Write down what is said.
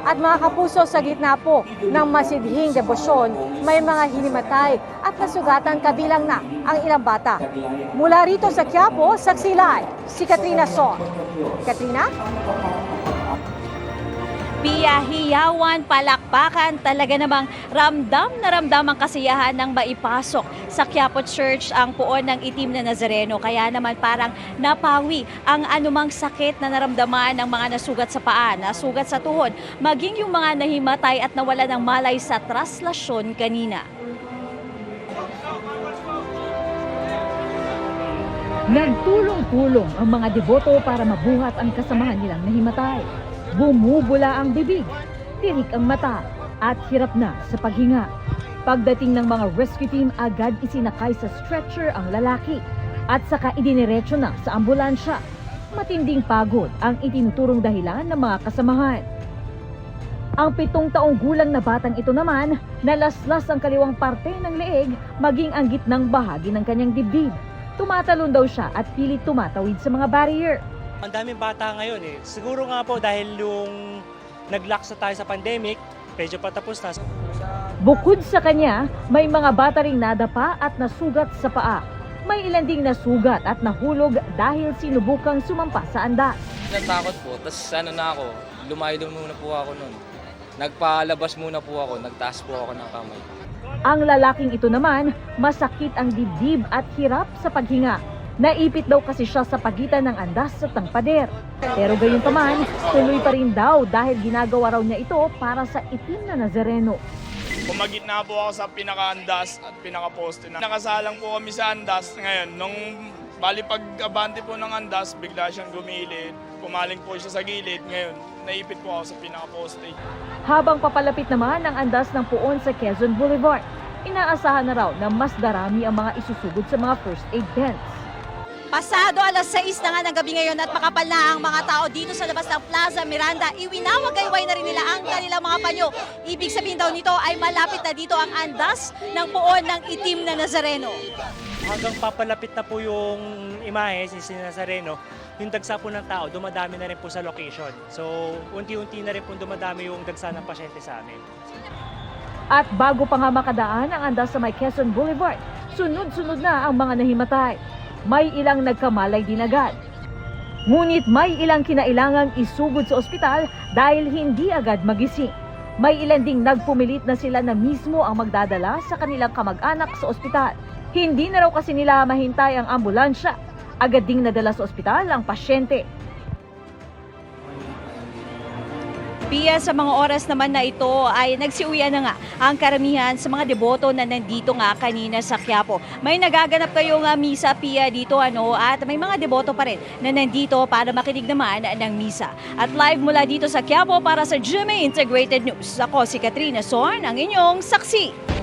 At mga kapuso, sa gitna po ng masidhing debosyon, may mga hinimatay at nasugatan kabilang na ang ilang bata. Mula rito sa Quiapo, saksi live si Katrina Son. Katrina? Pia, hiyawan, palakpakan, talaga namang ramdam na ramdam ang kasiyahan ng maipasok sa Quiapo Church ang puon ng itim na Nazareno. Kaya naman parang napawi ang anumang sakit na naramdaman ng mga nasugat sa paa, nasugat sa tuhod, maging yung mga nahimatay at nawala ng malay sa traslasyon kanina. Nagtulong-tulong ang mga deboto para mabuhat ang kasamahan nilang nahimatay. Bumubula ang bibig, tirik ang mata, at hirap na sa paghinga. Pagdating ng mga rescue team, agad isinakay sa stretcher ang lalaki at saka idiniretso na sa ambulansya. Matinding pagod ang itinuturong dahilan ng mga kasamahan. Ang 7 taong gulang na batang ito naman, nalaslas ang kaliwang parte ng leeg, maging ang gitnang bahagi ng kanyang dibdib. Tumatalon daw siya at pilit tumatawid sa mga barrier. Ang daming bata ngayon eh. Siguro nga po dahil yung nag-lock tayo sa pandemic, medyo patapos na. Bukod sa kanya, may mga bata ring nadapa at nasugat sa paa. May ilan ding nasugat at nahulog dahil sinubukang sumampa sa andas. Natakot po, tapos na ako, lumayo muna po ako nun. Nagpalabas muna po ako, nagtaas po ako ng kamay. Ang lalaking ito naman, masakit ang dibdib at hirap sa paghinga. Naipit daw kasi siya sa pagitan ng andas at ng pader. Pero gayunpaman, tuloy pa rin daw dahil ginagawa raw niya ito para sa itim na Nazareno. Pumagitna po ako sa pinaka-andas at pinaka-poste na. Nakasalang po kami sa andas ngayon. Nung bali pag-abante po ng andas, bigla siyang gumilid. Pumaling po siya sa gilid. Ngayon, naipit po ako sa pinaka-poste. Habang papalapit naman ang andas ng puon sa Quezon Boulevard, inaasahan na raw na mas darami ang mga isusugod sa mga first aid tents. Pasado alas 6 na nga ng gabi ngayon at makapal na ang mga tao dito sa labas ng Plaza Miranda. Iwinawagayway na rin nila ang kanilang mga panyo. Ibig sabihin daw nito ay malapit na dito ang andas ng puon ng itim na Nazareno. Hanggang papalapit na po yung imahe, si Nazareno, yung dagsa po ng tao, dumadami na rin po sa location. So, unti-unti na rin po dumadami yung dagsa ng pasyente sa amin. At bago pa nga makadaan ang andas sa may Quezon Boulevard, sunod-sunod na ang mga nahimatay. May ilang nagkamalay din agad. Ngunit may ilang kinailangang isugod sa ospital dahil hindi agad magising. May ilan ding nagpumilit na sila na mismo ang magdadala sa kanilang kamag-anak sa ospital. Hindi na raw kasi nila mahintay ang ambulansya. Agad ding nadala sa ospital ang pasyente. Pia, sa mga oras naman na ito ay nagsiuwian na nga ang karamihan sa mga deboto na nandito nga kanina sa Quiapo. May nagaganap kayong misa, Pia, dito at may mga deboto pa rin na nandito para makinig naman ng misa. At live mula dito sa Quiapo para sa GMA Integrated News. Ako si Katrina Son, ang inyong saksi.